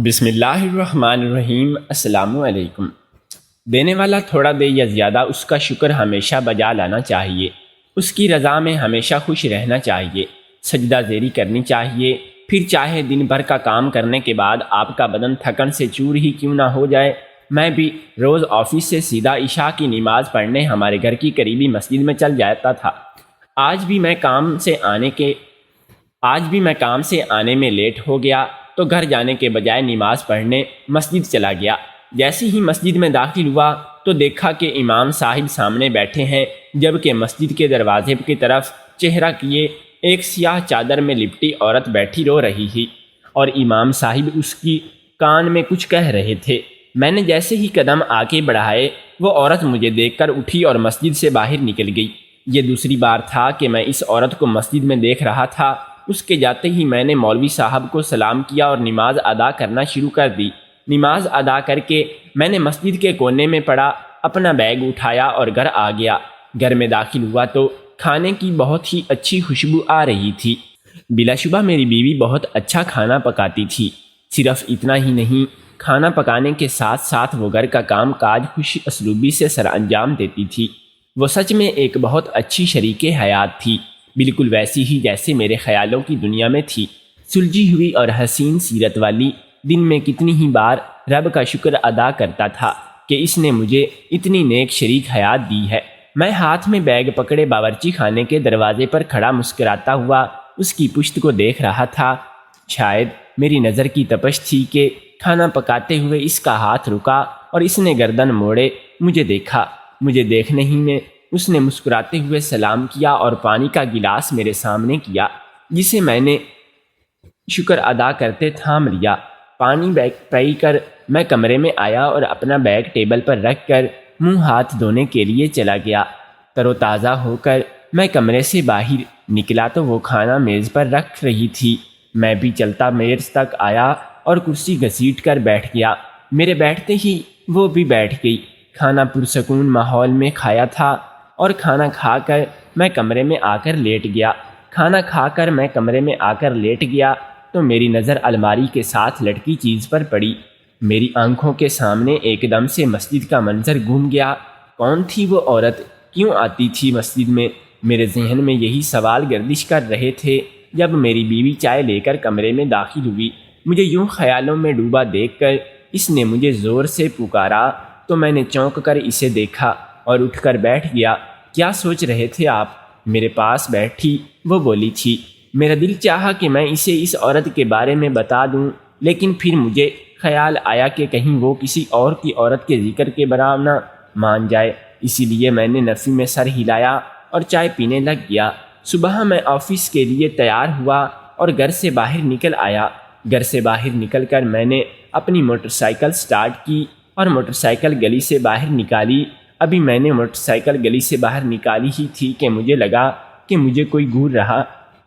بسم اللہ الرحمن الرحیم۔ السلام علیکم۔ دینے والا تھوڑا دے یا زیادہ اس کا شکر ہمیشہ بجا لانا چاہیے، اس کی رضا میں ہمیشہ خوش رہنا چاہیے، سجدہ زیری کرنی چاہیے، پھر چاہے دن بھر کا کام کرنے کے بعد آپ کا بدن تھکن سے چور ہی کیوں نہ ہو جائے۔ میں بھی روز آفس سے سیدھا عشاء کی نماز پڑھنے ہمارے گھر کی قریبی مسجد میں چل جاتا تھا۔ آج بھی میں کام سے آنے میں لیٹ ہو گیا تو گھر جانے کے بجائے نماز پڑھنے مسجد چلا گیا۔ جیسے ہی مسجد میں داخل ہوا تو دیکھا کہ امام صاحب سامنے بیٹھے ہیں، جبکہ مسجد کے دروازے کی طرف چہرہ کیے ایک سیاہ چادر میں لپٹی عورت بیٹھی رو رہی تھی، اور امام صاحب اس کی کان میں کچھ کہہ رہے تھے۔ میں نے جیسے ہی قدم آگے بڑھائے وہ عورت مجھے دیکھ کر اٹھی اور مسجد سے باہر نکل گئی۔ یہ دوسری بار تھا کہ میں اس عورت کو مسجد میں دیکھ رہا تھا۔ اس کے جاتے ہی میں نے مولوی صاحب کو سلام کیا اور نماز ادا کرنا شروع کر دی۔ نماز ادا کر کے میں نے مسجد کے کونے میں پڑا، اپنا بیگ اٹھایا اور گھر آ گیا۔ گھر میں داخل ہوا تو کھانے کی بہت ہی اچھی خوشبو آ رہی تھی۔ بلا شبہ میری بیوی بہت اچھا کھانا پکاتی تھی۔ صرف اتنا ہی نہیں، کھانا پکانے کے ساتھ ساتھ وہ گھر کا کام کاج خوش اسلوبی سے سر انجام دیتی تھی۔ وہ سچ میں ایک بہت اچھی شریک حیات تھی، بالکل ویسی ہی جیسے میرے خیالوں کی دنیا میں تھی۔ سلجھی ہوئی اور حسین سیرت والی، دن میں کتنی ہی بار رب کا شکر ادا کرتا تھا کہ اس نے مجھے اتنی نیک شریک حیات دی ہے۔ میں ہاتھ میں بیگ پکڑے باورچی خانے کے دروازے پر کھڑا مسکراتا ہوا اس کی پشت کو دیکھ رہا تھا۔ شاید میری نظر کی تپش تھی کہ کھانا پکاتے ہوئے اس کا ہاتھ رکا اور اس نے گردن موڑے مجھے دیکھا۔ مجھے دیکھنے ہی میں اس نے مسکراتے ہوئے سلام کیا اور پانی کا گلاس میرے سامنے کیا، جسے میں نے شکر ادا کرتے تھام لیا۔ پانی پی کر میں کمرے میں آیا اور اپنا بیگ ٹیبل پر رکھ کر منہ ہاتھ دھونے کے لیے چلا گیا۔ تر و تازہ ہو کر میں کمرے سے باہر نکلا تو وہ کھانا میز پر رکھ رہی تھی۔ میں بھی چلتا میز تک آیا اور کرسی گھسیٹ کر بیٹھ گیا۔ میرے بیٹھتے ہی وہ بھی بیٹھ گئی۔ کھانا پرسکون ماحول میں کھایا تھا اور کھانا کھا کر میں کمرے میں آ کر لیٹ گیا تو میری نظر الماری کے ساتھ لٹکی چیز پر پڑی۔ میری آنکھوں کے سامنے ایک دم سے مسجد کا منظر گھوم گیا۔ کون تھی وہ عورت؟ کیوں آتی تھی مسجد میں؟ میرے ذہن میں یہی سوال گردش کر رہے تھے جب میری بیوی چائے لے کر کمرے میں داخل ہوئی۔ مجھے یوں خیالوں میں ڈوبا دیکھ کر اس نے مجھے زور سے پکارا تو میں نے چونک کر اسے دیکھا اور اٹھ کر بیٹھ گیا۔ کیا سوچ رہے تھے آپ؟ میرے پاس بیٹھی وہ بولی تھی۔ میرا دل چاہا کہ میں اسے اس عورت کے بارے میں بتا دوں، لیکن پھر مجھے خیال آیا کہ کہیں وہ کسی اور کی عورت کے ذکر کے برابر نہ مان جائے، اسی لیے میں نے نفی میں سر ہلایا اور چائے پینے لگ گیا۔ صبح میں آفس کے لیے تیار ہوا اور گھر سے باہر نکل آیا۔ گھر سے باہر نکل کر میں نے اپنی موٹر سائیکل سٹارٹ کی اور موٹر سائیکل گلی سے باہر نکالی۔ ابھی میں نے موٹر سائیکل گلی سے باہر نکالی ہی تھی کہ مجھے لگا کہ مجھے کوئی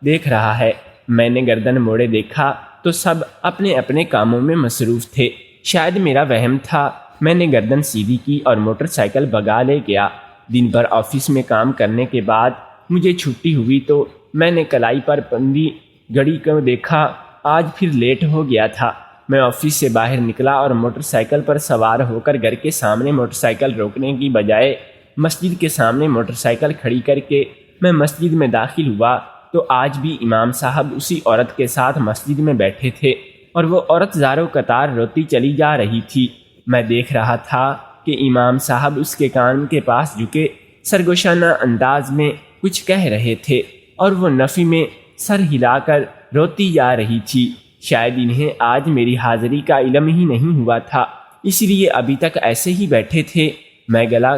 دیکھ رہا ہے۔ میں نے گردن موڑے دیکھا تو سب اپنے اپنے کاموں میں مصروف تھے۔ شاید میرا وہم تھا۔ میں نے گردن سیدھی کی اور موٹر سائیکل بھگا لے گیا۔ دن بھر آفس میں کام کرنے کے بعد مجھے چھٹی ہوئی تو میں نے کلائی پر بندھی گھڑی کو دیکھا، آج پھر لیٹ ہو گیا تھا۔ میں آفس سے باہر نکلا اور موٹر سائیکل پر سوار ہو کر گھر کے سامنے موٹر سائیکل روکنے کی بجائے مسجد کے سامنے موٹر سائیکل کھڑی کر کے میں مسجد میں داخل ہوا تو آج بھی امام صاحب اسی عورت کے ساتھ مسجد میں بیٹھے تھے اور وہ عورت زاروں قطار روتی چلی جا رہی تھی۔ میں دیکھ رہا تھا کہ امام صاحب اس کے کان کے پاس جھکے سرگوشانہ انداز میں کچھ کہہ رہے تھے اور وہ نفی میں سر ہلا کر روتی جا رہی تھی۔ شاید انہیں آج میری حاضری کا علم ہی نہیں ہوا تھا، اس لیے ابھی تک ایسے ہی بیٹھے تھے۔ میں گلا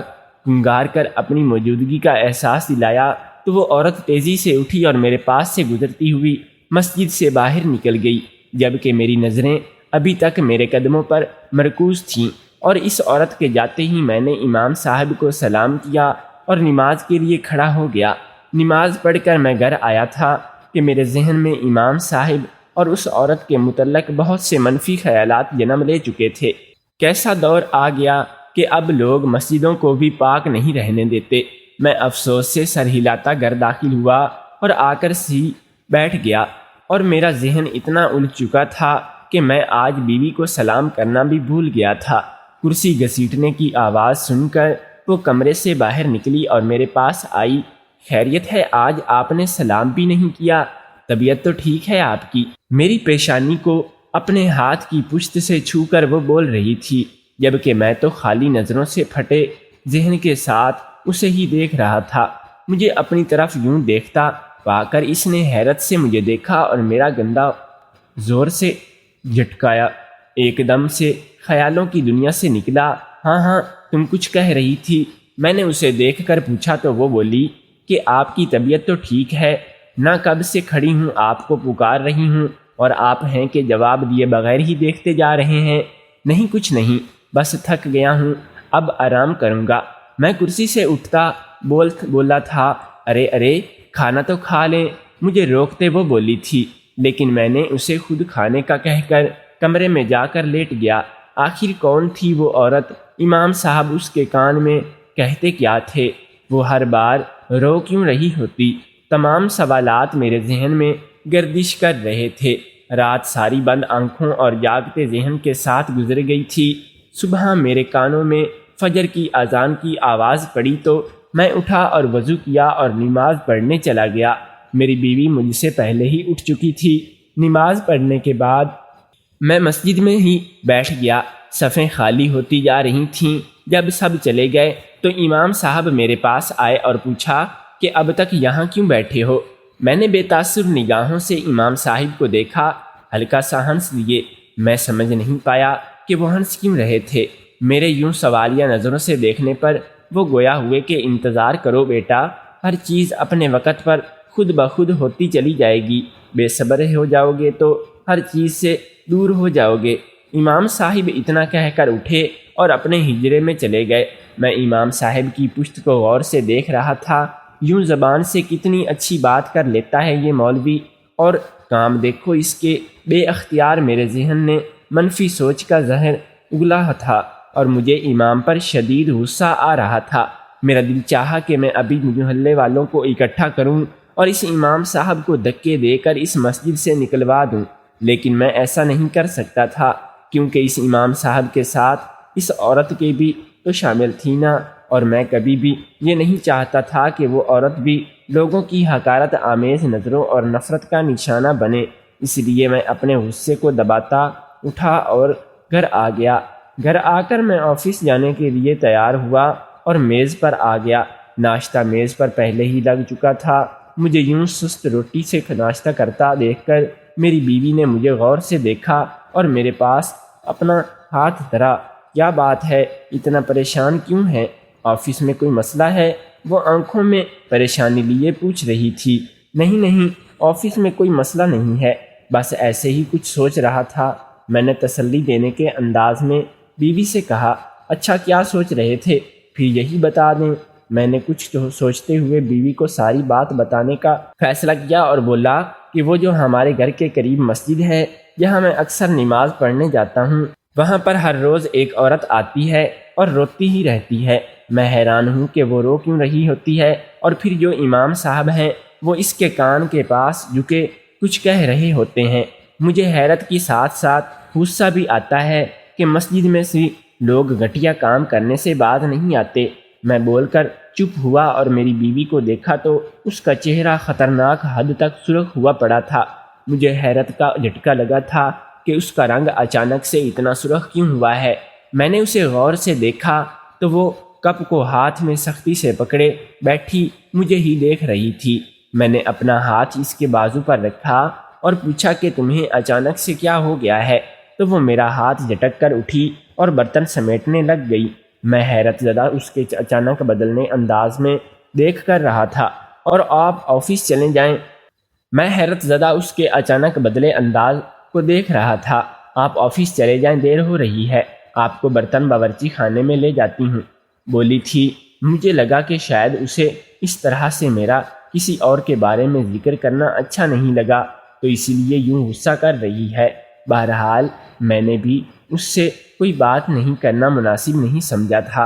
گنگار کر اپنی موجودگی کا احساس دلایا تو وہ عورت تیزی سے اٹھی اور میرے پاس سے گزرتی ہوئی مسجد سے باہر نکل گئی، جبکہ میری نظریں ابھی تک میرے قدموں پر مرکوز تھیں۔ اور اس عورت کے جاتے ہی میں نے امام صاحب کو سلام کیا اور نماز کے لیے کھڑا ہو گیا۔ نماز پڑھ کر میں گھر آیا تھا کہ میرے ذہن میں امام صاحب اور اس عورت کے متعلق بہت سے منفی خیالات جنم لے چکے تھے۔ کیسا دور آ گیا کہ اب لوگ مسجدوں کو بھی پاک نہیں رہنے دیتے۔ میں افسوس سے سر ہلاتا گھر داخل ہوا اور آ کر بیٹھ گیا اور میرا ذہن اتنا الجھ چکا تھا کہ میں آج بیوی کو سلام کرنا بھی بھول گیا تھا۔ کرسی گھسیٹنے کی آواز سن کر وہ کمرے سے باہر نکلی اور میرے پاس آئی۔ خیریت ہے؟ آج آپ نے سلام بھی نہیں کیا۔ طبیعت تو ٹھیک ہے آپ کی؟ میری پیشانی کو اپنے ہاتھ کی پشت سے چھو کر وہ بول رہی تھی، جبکہ میں تو خالی نظروں سے پھٹے ذہن کے ساتھ اسے ہی دیکھ رہا تھا۔ مجھے اپنی طرف یوں دیکھتا پا کر اس نے حیرت سے مجھے دیکھا اور میرا گندا زور سے جھٹکایا۔ ایک دم سے خیالوں کی دنیا سے نکلا۔ ہاں ہاں، تم کچھ کہہ رہی تھی۔ میں نے اسے دیکھ کر پوچھا تو وہ بولی کہ آپ کی طبیعت تو ٹھیک ہے نہ، کب سے کھڑی ہوں آپ کو پکار رہی ہوں اور آپ ہیں کہ جواب دیے بغیر ہی دیکھتے جا رہے ہیں۔ نہیں کچھ نہیں، بس تھک گیا ہوں، اب آرام کروں گا۔ میں کرسی سے اٹھتا بولا تھا، ارے ارے کھانا تو کھا لیں۔ مجھے روکتے وہ بولی تھی، لیکن میں نے اسے خود کھانے کا کہہ کر کمرے میں جا کر لیٹ گیا۔ آخر کون تھی وہ عورت؟ امام صاحب اس کے کان میں کہتے کیا تھے؟ وہ ہر بار رو کیوں رہی ہوتی؟ تمام سوالات میرے ذہن میں گردش کر رہے تھے۔ رات ساری بند آنکھوں اور جاگتے ذہن کے ساتھ گزر گئی تھی۔ صبح میرے کانوں میں فجر کی اذان کی آواز پڑی تو میں اٹھا اور وضو کیا اور نماز پڑھنے چلا گیا۔ میری بیوی مجھ سے پہلے ہی اٹھ چکی تھی۔ نماز پڑھنے کے بعد میں مسجد میں ہی بیٹھ گیا۔ صفیں خالی ہوتی جا رہی تھیں۔ جب سب چلے گئے تو امام صاحب میرے پاس آئے اور پوچھا کہ اب تک یہاں کیوں بیٹھے ہو؟ میں نے بے تاثر نگاہوں سے امام صاحب کو دیکھا، ہلکا سا ہنس دیے۔ میں سمجھ نہیں پایا کہ وہ ہنس کیوں رہے تھے۔ میرے یوں سوالیہ نظروں سے دیکھنے پر وہ گویا ہوئے کہ انتظار کرو بیٹا، ہر چیز اپنے وقت پر خود بخود ہوتی چلی جائے گی، بے صبر ہو جاؤ گے تو ہر چیز سے دور ہو جاؤ گے۔ امام صاحب اتنا کہہ کر اٹھے اور اپنے ہجرے میں چلے گئے۔ میں امام صاحب کی پشت کو غور سے دیکھ رہا تھا۔ یوں زبان سے کتنی اچھی بات کر لیتا ہے یہ مولوی، اور کام دیکھو اس کے۔ بے اختیار میرے ذہن نے منفی سوچ کا زہر اگلا تھا اور مجھے امام پر شدید غصہ آ رہا تھا۔ میرا دل چاہا کہ میں ابھی محلے والوں کو اکٹھا کروں اور اس امام صاحب کو دھکے دے کر اس مسجد سے نکلوا دوں، لیکن میں ایسا نہیں کر سکتا تھا، کیونکہ اس امام صاحب کے ساتھ اس عورت کے بھی تو شامل تھی نا، اور میں کبھی بھی یہ نہیں چاہتا تھا کہ وہ عورت بھی لوگوں کی حقارت آمیز نظروں اور نفرت کا نشانہ بنے۔ اس لیے میں اپنے غصے کو دباتا اٹھا اور گھر آ گیا۔ گھر آ کر میں آفس جانے کے لیے تیار ہوا اور میز پر آ گیا۔ ناشتہ میز پر پہلے ہی لگ چکا تھا۔ مجھے یوں سست روٹی سے ناشتہ کرتا دیکھ کر میری بیوی نے مجھے غور سے دیکھا اور میرے پاس اپنا ہاتھ دھرا۔ کیا بات ہے، اتنا پریشان کیوں ہے؟ آفس میں کوئی مسئلہ ہے؟ وہ آنکھوں میں پریشانی لیے پوچھ رہی تھی۔ نہیں نہیں، آفس میں کوئی مسئلہ نہیں ہے، بس ایسے ہی کچھ سوچ رہا تھا، میں نے تسلی دینے کے انداز میں بیوی سے کہا۔ اچھا کیا سوچ رہے تھے؟ پھر یہی بتا دیں۔ میں نے کچھ سوچتے ہوئے بیوی کو ساری بات بتانے کا فیصلہ کیا اور بولا کہ وہ جو ہمارے گھر کے قریب مسجد ہے جہاں میں اکثر نماز پڑھنے جاتا ہوں، وہاں پر ہر روز ایک عورت آتی ہے اور روتی ہی رہتی ہے۔ میں حیران ہوں کہ وہ رو کیوں رہی ہوتی ہے، اور پھر جو امام صاحب ہیں وہ اس کے کان کے پاس جھکے کچھ کہہ رہے ہوتے ہیں۔ مجھے حیرت کے ساتھ ساتھ غصہ بھی آتا ہے کہ مسجد میں سے لوگ گھٹیا کام کرنے سے باز نہیں آتے۔ میں بول کر چپ ہوا اور میری بیوی کو دیکھا تو اس کا چہرہ خطرناک حد تک سرخ ہوا پڑا تھا۔ مجھے حیرت کا جھٹکا لگا تھا کہ اس کا رنگ اچانک سے اتنا سرخ کیوں ہوا ہے۔ میں نے اسے غور سے دیکھا تو وہ کپ کو ہاتھ میں سختی سے پکڑے بیٹھی مجھے ہی دیکھ رہی تھی۔ میں نے اپنا ہاتھ اس کے بازو پر رکھا اور پوچھا کہ تمہیں اچانک سے کیا ہو گیا ہے؟ تو وہ میرا ہاتھ جھٹک کر اٹھی اور برتن سمیٹنے لگ گئی۔ میں حیرت زدہ اس کے اچانک بدلنے انداز میں دیکھ کر رہا تھا۔ اور آپ آفس چلیں جائیں۔ میں حیرت زدہ اس کے اچانک بدلے انداز کو دیکھ رہا تھا۔ آپ آفس چلے جائیں، دیر ہو رہی ہے، آپ کو برتن باورچی خانے میں لے جاتی ہوں، بولی تھی۔ مجھے لگا کہ شاید اسے اس طرح سے میرا کسی اور کے بارے میں ذکر کرنا اچھا نہیں لگا، تو اسی لیے یوں غصہ کر رہی ہے۔ بہرحال میں نے بھی اس سے کوئی بات نہیں کرنا مناسب نہیں سمجھا تھا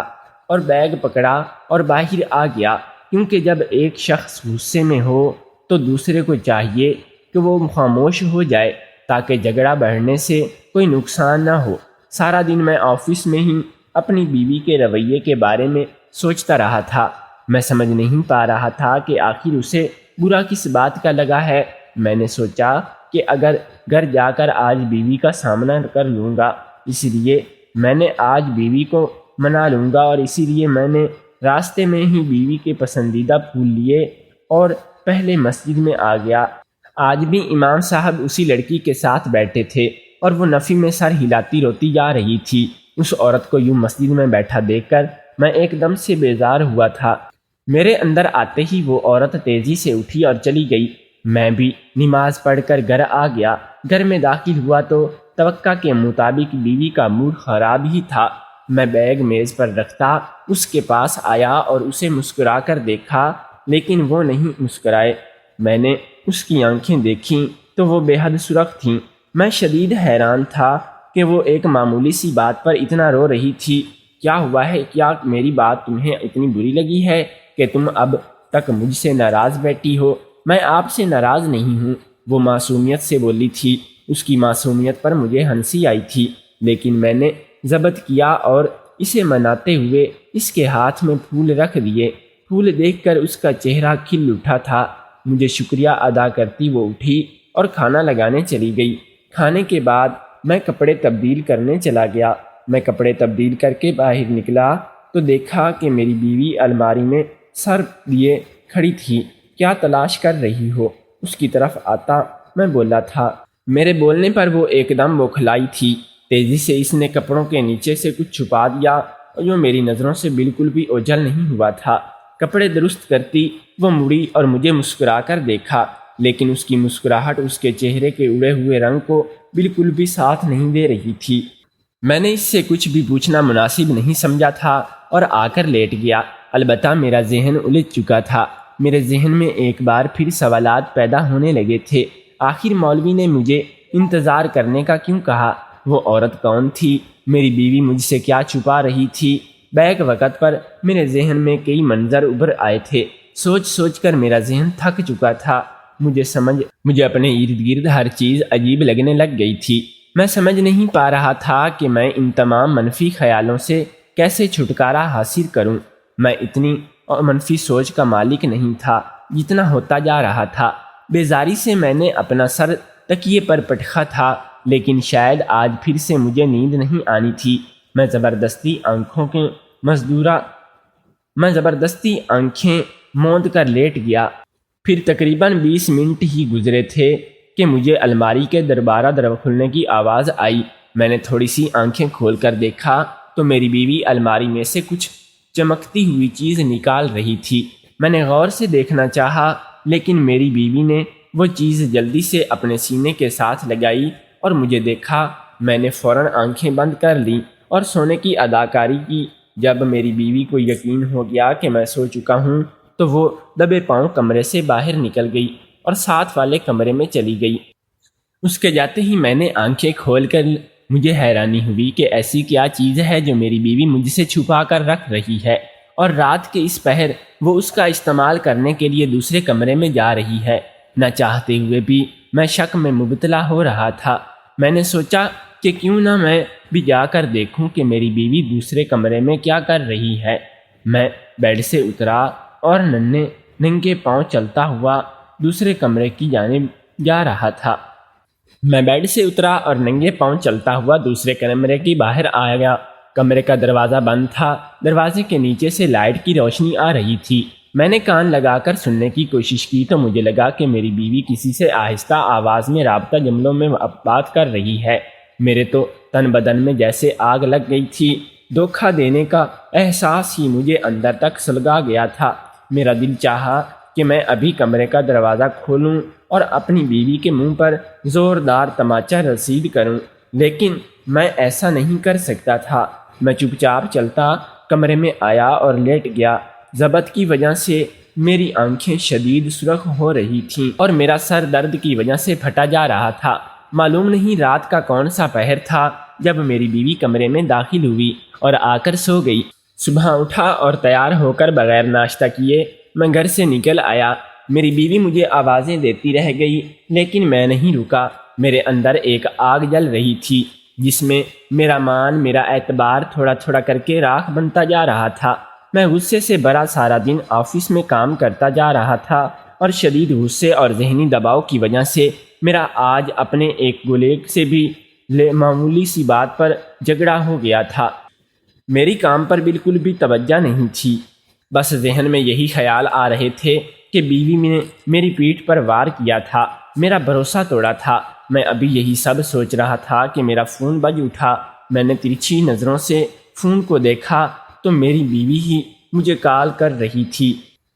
اور بیگ پکڑا اور باہر آ گیا، کیونکہ جب ایک شخص غصے میں ہو تو دوسرے کو چاہیے کہ وہ خاموش ہو جائے۔ تاکہ جھگڑا بڑھنے سے کوئی نقصان نہ ہو۔ سارا دن میں آفس میں ہی اپنی بیوی کے رویے کے بارے میں سوچتا رہا تھا۔ میں سمجھ نہیں پا رہا تھا کہ آخر اسے برا کس بات کا لگا ہے۔ میں نے سوچا کہ اگر گھر جا کر آج بیوی کا سامنا کر لوں گا، اس لیے میں نے آج بیوی کو منا لوں گا، اور اسی لیے میں نے راستے میں ہی بیوی کے پسندیدہ پھول لیے اور پہلے مسجد میں آ گیا۔ آج بھی امام صاحب اسی لڑکی کے ساتھ بیٹھے تھے اور وہ نفی میں سر ہلاتی روتی جا رہی تھی۔ اس عورت کو یوں مسجد میں بیٹھا دیکھ کر میں ایک دم سے بیزار ہوا تھا۔ میرے اندر آتے ہی وہ عورت تیزی سے اٹھی اور چلی گئی۔ میں بھی نماز پڑھ کر گھر آ گیا۔ گھر میں داخل ہوا تو توقع کے مطابق بیوی کا موڈ خراب ہی تھا۔ میں بیگ میز پر رکھتا اس کے پاس آیا اور اسے مسکرا کر دیکھا، لیکن وہ نہیں مسکرائے۔ میں نے اس کی آنکھیں دیکھیں تو وہ بے حد سرخ تھیں۔ میں شدید حیران تھا کہ وہ ایک معمولی سی بات پر اتنا رو رہی تھی۔ کیا ہوا ہے؟ کیا میری بات تمہیں اتنی بری لگی ہے کہ تم اب تک مجھ سے ناراض بیٹھی ہو؟ میں آپ سے ناراض نہیں ہوں، وہ معصومیت سے بولی تھی۔ اس کی معصومیت پر مجھے ہنسی آئی تھی، لیکن میں نے ضبط کیا اور اسے مناتے ہوئے اس کے ہاتھ میں پھول رکھ دیے۔ پھول دیکھ کر اس کا چہرہ کھل اٹھا تھا۔ مجھے شکریہ ادا کرتی وہ اٹھی اور کھانا لگانے چلی گئی۔ کھانے کے بعد میں کپڑے تبدیل کرنے چلا گیا۔ میں کپڑے تبدیل کر کے باہر نکلا تو دیکھا کہ میری بیوی الماری میں سر لیے کھڑی تھی۔ کیا تلاش کر رہی ہو؟ اس کی طرف آتا میں بولا تھا۔ میرے بولنے پر وہ ایک دم بوکھلائی تھی۔ تیزی سے اس نے کپڑوں کے نیچے سے کچھ چھپا دیا جو میری نظروں سے بالکل بھی اوجھل نہیں ہوا تھا۔ کپڑے درست کرتی وہ مڑی اور مجھے مسکرا کر دیکھا، لیکن اس کی مسکراہٹ اس کے چہرے کے اڑے ہوئے رنگ کو بالکل بھی ساتھ نہیں دے رہی تھی۔ میں نے اس سے کچھ بھی پوچھنا مناسب نہیں سمجھا تھا اور آ کر لیٹ گیا۔ البتہ میرا ذہن الجھ چکا تھا۔ میرے ذہن میں ایک بار پھر سوالات پیدا ہونے لگے تھے۔ آخر مولوی نے مجھے انتظار کرنے کا کیوں کہا؟ وہ عورت کون تھی؟ میری بیوی مجھ سے کیا چھپا رہی تھی؟ بیک وقت پر میرے ذہن میں کئی منظر ابھر آئے تھے۔ سوچ سوچ کر میرا ذہن تھک چکا تھا۔ مجھے اپنے ارد گرد ہر چیز عجیب لگنے لگ گئی تھی۔ میں سمجھ نہیں پا رہا تھا کہ میں ان تمام منفی خیالوں سے کیسے چھٹکارا حاصل کروں۔ میں اتنی اور منفی سوچ کا مالک نہیں تھا جتنا ہوتا جا رہا تھا۔ بیزاری سے میں نے اپنا سر تکیے پر پٹکا تھا، لیکن شاید آج پھر سے مجھے نیند نہیں آنی تھی۔ میں زبردستی آنکھیں موند کر لیٹ گیا۔ پھر تقریباً 20 منٹ ہی گزرے تھے کہ مجھے الماری کے دربارہ کھلنے کی آواز آئی۔ میں نے تھوڑی سی آنکھیں کھول کر دیکھا تو میری بیوی الماری میں سے کچھ چمکتی ہوئی چیز نکال رہی تھی۔ میں نے غور سے دیکھنا چاہا، لیکن میری بیوی نے وہ چیز جلدی سے اپنے سینے کے ساتھ لگائی اور مجھے دیکھا۔ میں نے فوراً آنکھیں بند کر لیں اور سونے کی اداکاری کی۔ جب میری بیوی کو یقین ہو گیا کہ میں سو چکا ہوں تو وہ دبے پاؤں کمرے سے باہر نکل گئی اور ساتھ والے کمرے میں چلی گئی۔ اس کے جاتے ہی میں نے آنکھیں کھول کر مجھے حیرانی ہوئی کہ ایسی کیا چیز ہے جو میری بیوی مجھ سے چھپا کر رکھ رہی ہے، اور رات کے اس پہر وہ اس کا استعمال کرنے کے لیے دوسرے کمرے میں جا رہی ہے۔ نہ چاہتے ہوئے بھی میں شک میں مبتلا ہو رہا تھا۔ میں نے سوچا کہ کیوں نہ میں بھی جا کر دیکھوں کہ میری بیوی دوسرے کمرے میں کیا کر رہی ہے۔ میں بیڈ سے اترا اور ننگے پاؤں چلتا ہوا دوسرے کمرے کی جانب جا رہا تھا۔ دوسرے کمرے کی باہر آ گیا۔ کمرے کا دروازہ بند تھا۔ دروازے کے نیچے سے لائٹ کی روشنی آ رہی تھی۔ میں نے کان لگا کر سننے کی کوشش کی تو مجھے لگا کہ میری بیوی کسی سے آہستہ آواز میں رابطہ جملوں میں بات کر رہی ہے۔ میرے تو تن بدن میں جیسے آگ لگ گئی تھی۔ دھوکہ دینے کا احساس ہی مجھے اندر تک سلگا گیا تھا۔ میرا دل چاہا کہ میں ابھی کمرے کا دروازہ کھولوں اور اپنی بیوی کے منہ پر زوردار تماچا رسید کروں، لیکن میں ایسا نہیں کر سکتا تھا۔ میں چپ چاپ چلتا کمرے میں آیا اور لیٹ گیا۔ ضبط کی وجہ سے میری آنکھیں شدید سرخ ہو رہی تھیں اور میرا سر درد کی وجہ سے پھٹا جا رہا تھا۔ معلوم نہیں رات کا کون سا پہر تھا جب میری بیوی کمرے میں داخل ہوئی اور آ کر سو گئی۔ صبح اٹھا اور تیار ہو کر بغیر ناشتہ کیے میں گھر سے نکل آیا۔ میری بیوی مجھے آوازیں دیتی رہ گئی، لیکن میں نہیں رکا۔ میرے اندر ایک آگ جل رہی تھی جس میں میرا مان، میرا اعتبار تھوڑا تھوڑا کر کے راکھ بنتا جا رہا تھا۔ میں غصے سے بھرا سارا دن آفس میں کام کرتا جا رہا تھا اور شدید غصے اور ذہنی دباؤ کی وجہ سے میرا آج اپنے ایک کولیگ سے بھی معمولی سی بات پر جھگڑا ہو گیا تھا۔ میری کام پر بالکل بھی توجہ نہیں تھی، بس ذہن میں یہی خیال آ رہے تھے کہ بیوی نے میری پیٹھ پر وار کیا تھا، میرا بھروسہ توڑا تھا۔ میں ابھی یہی سب سوچ رہا تھا کہ میرا فون بج اٹھا۔ میں نے ترچھی نظروں سے فون کو دیکھا تو میری بیوی ہی مجھے کال کر رہی تھی۔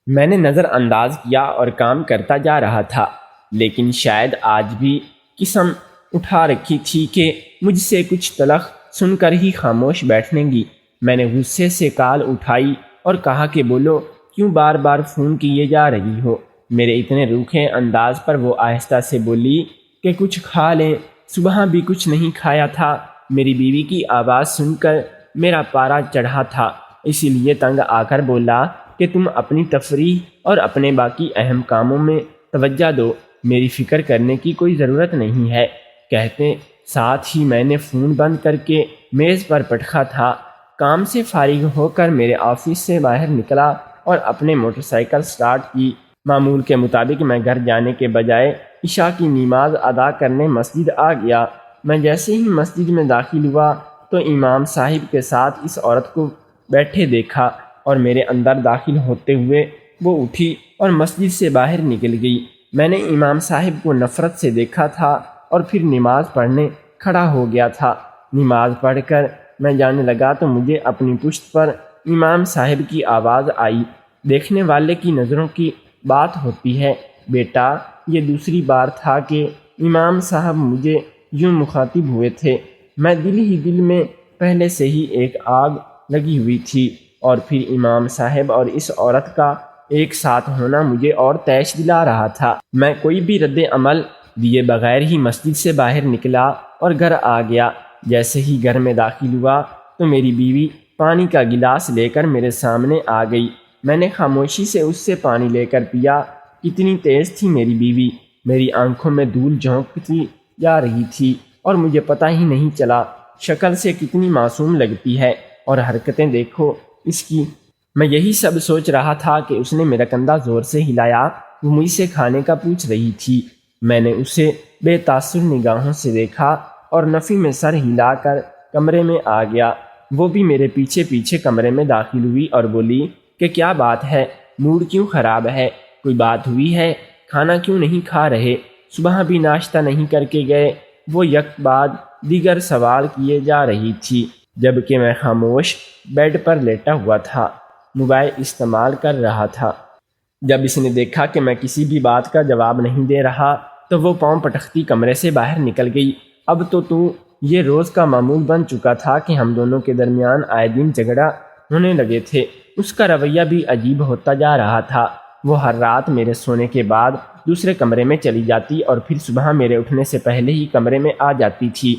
میں نے نظر انداز کیا اور کام کرتا جا رہا تھا، لیکن شاید آج بھی قسم اٹھا رکھی تھی کہ مجھ سے کچھ تلخ سن کر ہی خاموش بیٹھنے گی۔ میں نے غصے سے کال اٹھائی اور کہا کہ بولو، کیوں بار بار فون کیے جا رہی ہو؟ میرے اتنے روکھے انداز پر وہ آہستہ سے بولی کہ کچھ کھا لیں، صبح بھی کچھ نہیں کھایا تھا۔ میری بیوی کی آواز سن کر میرا پارا چڑھا تھا، اسی لیے تنگ آ کر بولا کہ تم اپنی تفریح اور اپنے باقی اہم کاموں میں توجہ دو، میری فکر کرنے کی کوئی ضرورت نہیں ہے۔ کہتے ساتھ ہی میں نے فون بند کر کے میز پر پٹکا تھا۔ کام سے فارغ ہو کر میرے آفس سے باہر نکلا اور اپنے موٹر سائیکل سٹارٹ کی۔ معمول کے مطابق میں گھر جانے کے بجائے عشاء کی نماز ادا کرنے مسجد آ گیا۔ میں جیسے ہی مسجد میں داخل ہوا تو امام صاحب کے ساتھ اس عورت کو بیٹھے دیکھا اور میرے اندر داخل ہوتے ہوئے وہ اٹھی اور مسجد سے باہر نکل گئی۔ میں نے امام صاحب کو نفرت سے دیکھا تھا اور پھر نماز پڑھنے کھڑا ہو گیا تھا۔ نماز پڑھ کر میں جانے لگا تو مجھے اپنی پشت پر امام صاحب کی آواز آئی، دیکھنے والے کی نظروں کی بات ہوتی ہے بیٹا۔ یہ دوسری بار تھا کہ امام صاحب مجھے یوں مخاطب ہوئے تھے۔ میں دل ہی دل میں پہلے سے ہی ایک آگ لگی ہوئی تھی، اور پھر امام صاحب اور اس عورت کا ایک ساتھ ہونا مجھے اور تیش دلا رہا تھا۔ میں کوئی بھی رد عمل دیے بغیر ہی مسجد سے باہر نکلا اور گھر آ گیا۔ جیسے ہی گھر میں داخل ہوا تو میری بیوی پانی کا گلاس لے کر میرے سامنے آ گئی۔ میں نے خاموشی سے اس سے پانی لے کر پیا۔ کتنی تیز تھی میری بیوی، میری آنکھوں میں دھول جھونکتی جا رہی تھی اور مجھے پتہ ہی نہیں چلا۔ شکل سے کتنی معصوم لگتی ہے اور حرکتیں دیکھو اس کی۔ میں یہی سب سوچ رہا تھا کہ اس نے میرا کندھا زور سے ہلایا۔ وہ مجھ سے کھانے کا پوچھ رہی تھی۔ میں نے اسے بے تاثر نگاہوں سے دیکھا اور نفی میں سر ہلا کر کمرے میں آ گیا۔ وہ بھی میرے پیچھے پیچھے کمرے میں داخل ہوئی اور بولی کہ کیا بات ہے، موڈ کیوں خراب ہے؟ کوئی بات ہوئی ہے؟ کھانا کیوں نہیں کھا رہے؟ صبح بھی ناشتہ نہیں کر کے گئے؟ وہ یک بعد دیگر سوال کیے جا رہی تھی، جبکہ میں خاموش بیڈ پر لیٹا ہوا تھا، موبائل استعمال کر رہا تھا۔ جب اس نے دیکھا کہ میں کسی بھی بات کا جواب نہیں دے رہا تو وہ پاؤں پٹکتی کمرے سے باہر نکل گئی۔ اب تو یہ روز کا معمول بن چکا تھا کہ ہم دونوں کے درمیان آئے دن جھگڑا ہونے لگے تھے۔ اس کا رویہ بھی عجیب ہوتا جا رہا تھا۔ وہ ہر رات میرے سونے کے بعد دوسرے کمرے میں چلی جاتی اور پھر صبح میرے اٹھنے سے پہلے ہی کمرے میں آ جاتی تھی۔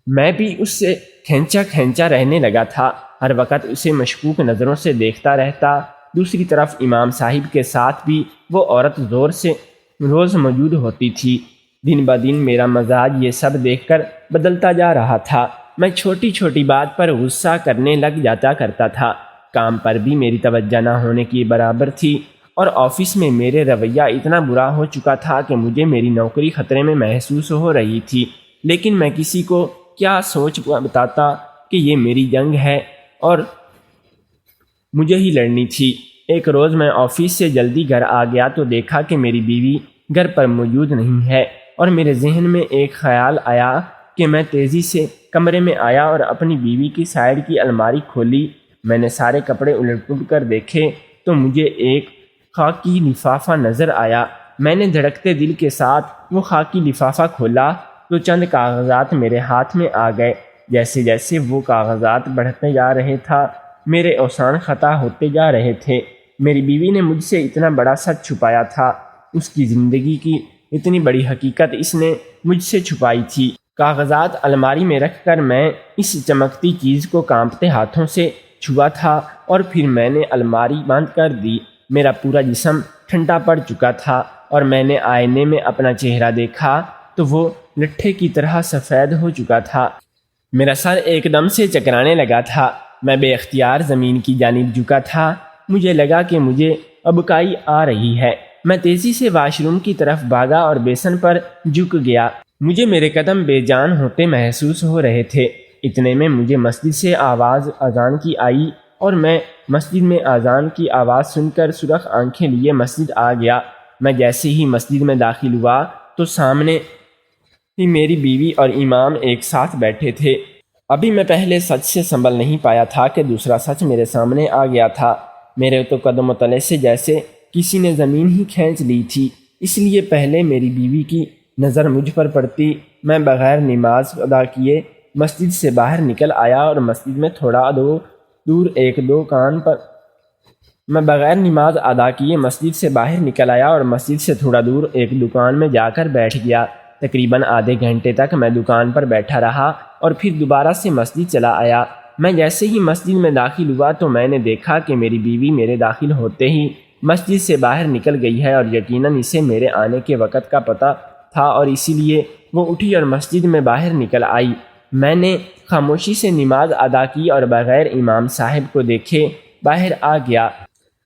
میں بھی اس سے کھینچا رہنے لگا تھا، ہر وقت اسے مشکوک نظروں سے دیکھتا رہتا۔ دوسری طرف امام صاحب کے ساتھ بھی وہ عورت زور سے روز موجود ہوتی تھی۔ دن بدن میرا مزاج یہ سب دیکھ کر بدلتا جا رہا تھا۔ میں چھوٹی چھوٹی بات پر غصہ کرنے لگ جاتا کرتا تھا۔ کام پر بھی میری توجہ نہ ہونے کی برابر تھی، اور آفس میں میرے رویہ اتنا برا ہو چکا تھا کہ مجھے میری نوکری خطرے میں محسوس ہو رہی تھی۔ لیکن میں کسی کو کیا سوچ بتاتا کہ یہ میری جنگ ہے اور مجھے ہی لڑنی تھی۔ ایک روز میں آفس سے جلدی گھر آ گیا تو دیکھا کہ میری بیوی گھر پر موجود نہیں ہے، اور میرے ذہن میں ایک خیال آیا کہ میں تیزی سے کمرے میں آیا اور اپنی بیوی کی سائیڈ کی الماری کھولی۔ میں نے سارے کپڑے الٹ پلٹ کر دیکھے تو مجھے ایک خاکی لفافہ نظر آیا۔ میں نے دھڑکتے دل کے ساتھ وہ خاکی لفافہ کھولا تو چند کاغذات میرے ہاتھ میں آ گئے۔ جیسے جیسے وہ کاغذات بڑھتے جا رہے تھا، میرے اوسان خطا ہوتے جا رہے تھے۔ میری بیوی نے مجھ سے اتنا بڑا سچ چھپایا تھا، اس کی زندگی کی اتنی بڑی حقیقت اس نے مجھ سے چھپائی تھی۔ کاغذات الماری میں رکھ کر میں اس چمکتی چیز کو کانپتے ہاتھوں سے چھوا تھا، اور پھر میں نے الماری بند کر دی۔ میرا پورا جسم ٹھنڈا پڑ چکا تھا اور میں نے آئینے میں اپنا چہرہ دیکھا تو وہ لٹھے کی طرح سفید ہو چکا تھا۔ میرا سر ایک دم سے چکرانے لگا تھا۔ میں بے اختیار زمین کی جانب جھکا تھا۔ مجھے لگا کہ مجھے ابکائی آ رہی ہے۔ میں تیزی سے واش روم کی طرف بھاگا اور بیسن پر جھک گیا۔ مجھے میرے قدم بے جان ہوتے محسوس ہو رہے تھے۔ اتنے میں مجھے مسجد سے آواز اذان کی آئی اور میں مسجد میں اذان کی آواز سن کر سرخ آنکھیں لیے مسجد آ گیا۔ میں جیسے ہی مسجد میں داخل ہوا تو سامنے ہی میری بیوی اور امام ایک ساتھ بیٹھے تھے۔ ابھی میں پہلے سچ سے سنبھل نہیں پایا تھا کہ دوسرا سچ میرے سامنے آ گیا تھا۔ میرے تو قدم و تلے سے جیسے کسی نے زمین ہی کھینچ لی تھی، اس لیے پہلے میری بیوی کی نظر مجھ پر پڑتی میں بغیر نماز ادا کیے مسجد سے باہر نکل آیا اور مسجد میں تھوڑا دور ایک دکان پر مسجد سے تھوڑا دور ایک دکان میں جا کر بیٹھ گیا۔ تقریباً آدھے گھنٹے تک میں دکان پر بیٹھا رہا اور پھر دوبارہ سے مسجد چلا آیا۔ میں جیسے ہی مسجد میں داخل ہوا تو میں نے دیکھا کہ میری بیوی میرے داخل ہوتے ہی مسجد سے باہر نکل گئی ہے اور یقیناً اسے میرے آنے کے وقت کا پتہ تھا اور اسی لیے وہ اٹھی اور مسجد میں باہر نکل آئی۔ میں نے خاموشی سے نماز ادا کی اور بغیر امام صاحب کو دیکھے باہر آ گیا۔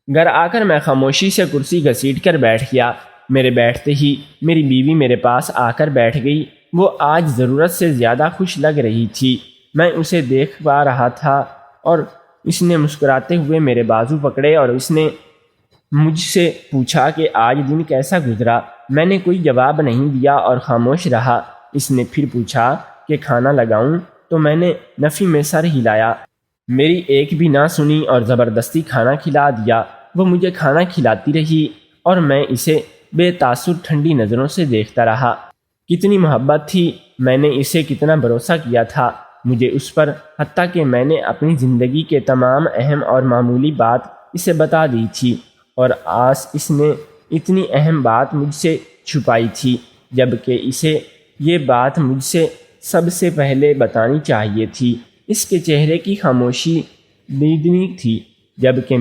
گھر آ کر میں خاموشی سے کرسی گھسیٹ کر بیٹھ گیا۔ میرے بیٹھتے ہی میری بیوی میرے پاس آ کر بیٹھ گئی۔ وہ آج ضرورت سے زیادہ خوش لگ رہی تھی۔ میں اسے دیکھ پا رہا تھا اور اس نے مسکراتے ہوئے میرے بازو پکڑے اور اس نے مجھ سے پوچھا کہ آج دن کیسا گزرا۔ میں نے کوئی جواب نہیں دیا اور خاموش رہا۔ اس نے پھر پوچھا کہ کھانا لگاؤں تو میں نے نفی میں سر ہلایا۔ میری ایک بھی نہ سنی اور زبردستی کھانا کھلا دیا۔ وہ مجھے کھانا کھلاتی رہی اور میں اسے بے تاثر ٹھنڈی نظروں سے دیکھتا رہا۔ کتنی محبت تھی، میں نے اسے کتنا بھروسہ کیا تھا مجھے اس پر، حتیٰ کہ میں نے اپنی زندگی کے تمام اہم اور معمولی بات اسے بتا دی تھی اور اس نے اتنی اہم بات مجھ سے چھپائی تھی، جبکہ اسے یہ بات مجھ سے سب سے پہلے بتانی چاہیے تھی۔ اس کے چہرے کی خاموشی دیدنی تھی، جبکہ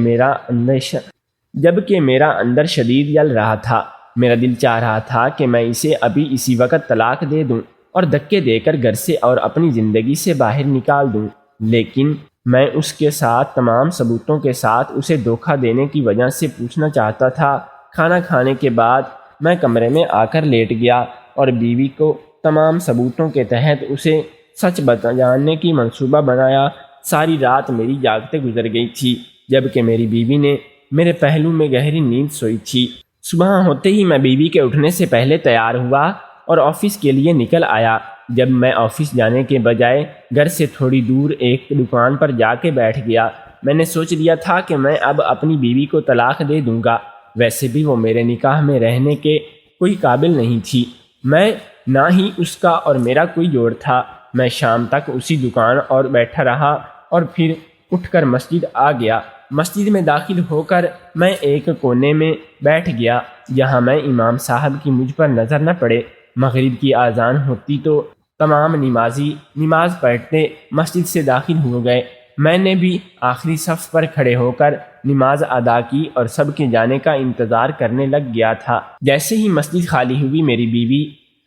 میرا اندر شدید جل رہا تھا۔ میرا دل چاہ رہا تھا کہ میں اسے ابھی اسی وقت طلاق دے دوں اور دھکے دے کر گھر سے اور اپنی زندگی سے باہر نکال دوں، لیکن میں اس کے ساتھ تمام ثبوتوں کے ساتھ اسے دھوکہ دینے کی وجہ سے پوچھنا چاہتا تھا۔ کھانا کھانے کے بعد میں کمرے میں آ کر لیٹ گیا اور بیوی کو تمام ثبوتوں کے تحت اسے سچ جاننے کی منصوبہ بنایا۔ ساری رات میری جاگتے گزر گئی تھی، جبکہ میری بیوی نے میرے پہلو میں گہری نیند سوئی تھی۔ صبح ہوتے ہی میں بیوی کے اٹھنے سے پہلے تیار ہوا اور آفس کے لیے نکل آیا۔ جب میں آفس جانے کے بجائے گھر سے تھوڑی دور ایک دکان پر جا کے بیٹھ گیا۔ میں نے سوچ لیا تھا کہ میں اب اپنی بیوی کو طلاق دے دوں گا۔ ویسے بھی وہ میرے نکاح میں رہنے کے کوئی قابل نہیں تھی، میں نہ ہی اس کا اور میرا کوئی جوڑ تھا۔ میں شام تک اسی دکان اور بیٹھا رہا اور پھر اٹھ کر مسجد آ گیا۔ مسجد میں داخل ہو کر میں ایک کونے میں بیٹھ گیا جہاں میں امام صاحب کی مجھ پر نظر نہ پڑے۔ مغرب کی اذان ہوتی تو تمام نمازی نماز پڑھتے مسجد سے داخل ہو گئے۔ میں نے بھی آخری صف پر کھڑے ہو کر نماز ادا کی اور سب کے جانے کا انتظار کرنے لگ گیا تھا۔ جیسے ہی مسجد خالی ہوئی میری بیوی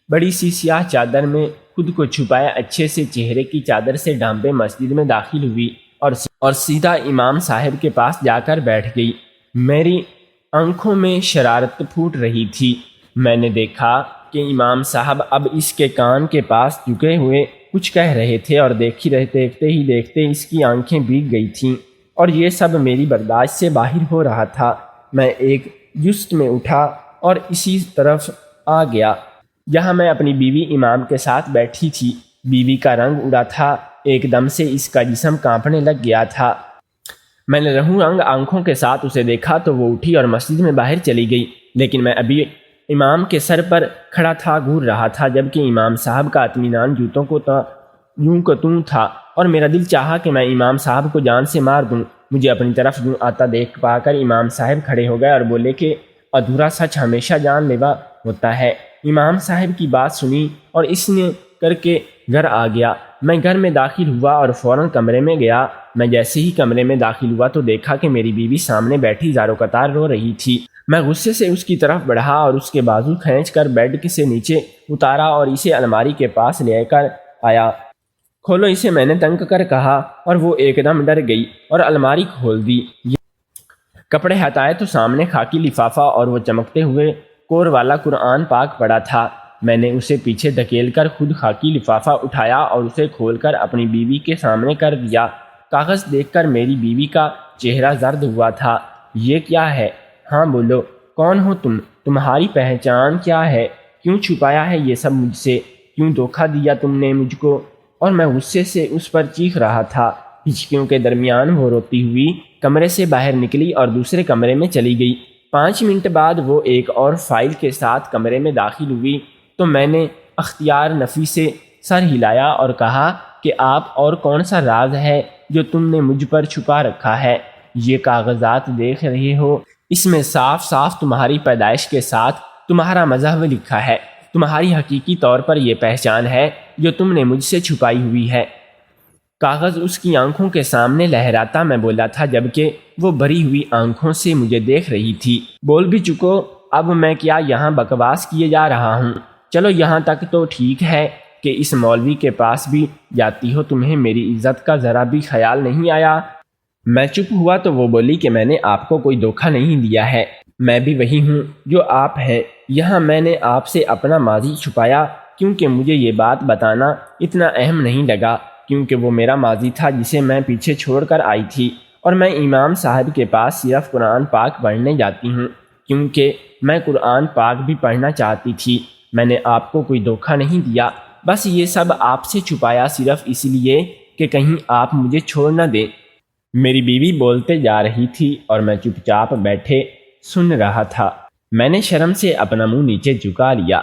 بڑی سی سیاہ چادر میں خود کو چھپائے اچھے سے چہرے کی چادر سے ڈھانپے مسجد میں داخل ہوئی اور سیدھا امام صاحب کے پاس جا کر بیٹھ گئی۔ میری آنکھوں میں شرارت پھوٹ رہی تھی۔ میں نے دیکھا کہ امام صاحب اب اس کے کان کے پاس جھکے ہوئے کچھ کہہ رہے تھے اور دیکھتے ہی اس کی آنکھیں بھیگ گئی تھیں اور یہ سب میری برداشت سے باہر ہو رہا تھا۔ میں ایک جست میں اٹھا اور اسی طرف آ گیا جہاں میں اپنی بیوی امام کے ساتھ بیٹھی تھی۔ بیوی کا رنگ اڑا تھا، ایک دم سے اس کا جسم کانپنے لگ گیا تھا۔ میں نے رہو رنگ آنکھوں کے ساتھ اسے دیکھا تو وہ اٹھی اور مسجد میں باہر چلی گئی، لیکن میں ابھی امام کے سر پر کھڑا تھا، گھور رہا تھا، جبکہ امام صاحب کا اطمینان جوتوں کو یوں کو توں تھا اور میرا دل چاہا کہ میں امام صاحب کو جان سے مار دوں۔ مجھے اپنی طرف یوں آتا دیکھ پا کر امام صاحب کھڑے ہو گئے اور بولے کہ ادھورا سچ ہمیشہ جان لیوا ہوتا ہے۔ امام صاحب کی بات سنی اور اس نے کر کے گھر آ گیا۔ میں گھر میں داخل ہوا اور فوراً کمرے میں گیا۔ میں جیسے ہی کمرے میں داخل ہوا تو دیکھا کہ میری بیوی سامنے بیٹھی زارو قطار رو رہی تھی۔ میں غصے سے اس کی طرف بڑھا اور اس کے بازو کھینچ کر بیڈ سے نیچے اتارا اور اسے الماری کے پاس لے کر آیا۔ کھولو اسے، میں نے تنگ کر کہا، اور وہ ایک دم ڈر گئی اور الماری کھول دی۔ کپڑے ہٹائے تو سامنے خاکی لفافہ اور وہ چمکتے ہوئے کور والا قرآن پاک پڑا تھا۔ میں نے اسے پیچھے دھکیل کر خود خاکی لفافہ اٹھایا اور اسے کھول کر اپنی بیوی کے سامنے کر دیا۔ کاغذ دیکھ کر میری بیوی کا چہرہ زرد ہوا تھا۔ یہ کیا ہے؟ ہاں بولو، کون ہو تم؟ تمہاری پہچان کیا ہے؟ کیوں چھپایا ہے یہ سب مجھ سے؟ کیوں دھوکہ دیا تم نے مجھ کو؟ اور میں غصے سے اس پر چیخ رہا تھا۔ ہچکیوں کے درمیان وہ روتی ہوئی کمرے سے باہر نکلی اور دوسرے کمرے میں چلی گئی۔ 5 منٹ بعد وہ ایک اور فائل کے ساتھ کمرے میں داخل ہوئی تو میں نے اختیار نفی سے سر ہلایا اور کہا کہ آپ اور کون سا راز ہے جو تم نے مجھ پر چھپا رکھا ہے؟ یہ کاغذات دیکھ رہے ہو، اس میں صاف صاف تمہاری پیدائش کے ساتھ تمہارا مذہب لکھا ہے۔ تمہاری حقیقی طور پر یہ پہچان ہے جو تم نے مجھ سے چھپائی ہوئی ہے۔ کاغذ اس کی آنکھوں کے سامنے لہراتا میں بولا تھا، جبکہ وہ بھری ہوئی آنکھوں سے مجھے دیکھ رہی تھی۔ بول بھی چکو، اب میں کیا یہاں بکواس کیے جا رہا ہوں؟ چلو یہاں تک تو ٹھیک ہے کہ اس مولوی کے پاس بھی جاتی ہو، تمہیں میری عزت کا ذرا بھی خیال نہیں آیا؟ میں چپ ہوا تو وہ بولی کہ میں نے آپ کو کوئی دھوکہ نہیں دیا ہے، میں بھی وہی ہوں جو آپ ہیں۔ یہاں میں نے آپ سے اپنا ماضی چھپایا کیونکہ مجھے یہ بات بتانا اتنا اہم نہیں لگا، کیونکہ وہ میرا ماضی تھا جسے میں پیچھے چھوڑ کر آئی تھی، اور میں امام صاحب کے پاس صرف قرآن پاک پڑھنے جاتی ہوں کیونکہ میں قرآن پاک بھی پڑھنا چاہتی تھی۔ میں نے آپ کو کوئی دھوکہ نہیں دیا، بس یہ سب آپ سے چھپایا صرف اس لیے کہ کہیں آپ مجھے چھوڑ نہ دیں۔ میری بیوی بولتے جا رہی تھی اور میں چپ چاپ بیٹھے سن رہا تھا۔ میں نے شرم سے اپنا منہ نیچے جھکا لیا۔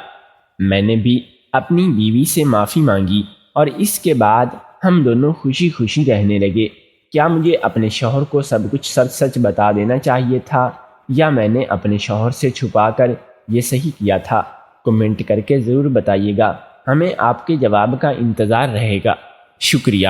میں نے بھی اپنی بیوی سے معافی مانگی اور اس کے بعد ہم دونوں خوشی خوشی رہنے لگے۔ کیا مجھے اپنے شوہر کو سب کچھ سچ سچ بتا دینا چاہیے تھا، یا میں نے اپنے شوہر سے چھپا کر یہ صحیح کیا تھا؟ کمنٹ کر کے ضرور بتائیے گا، ہمیں آپ کے جواب کا انتظار رہے گا۔ شکریہ۔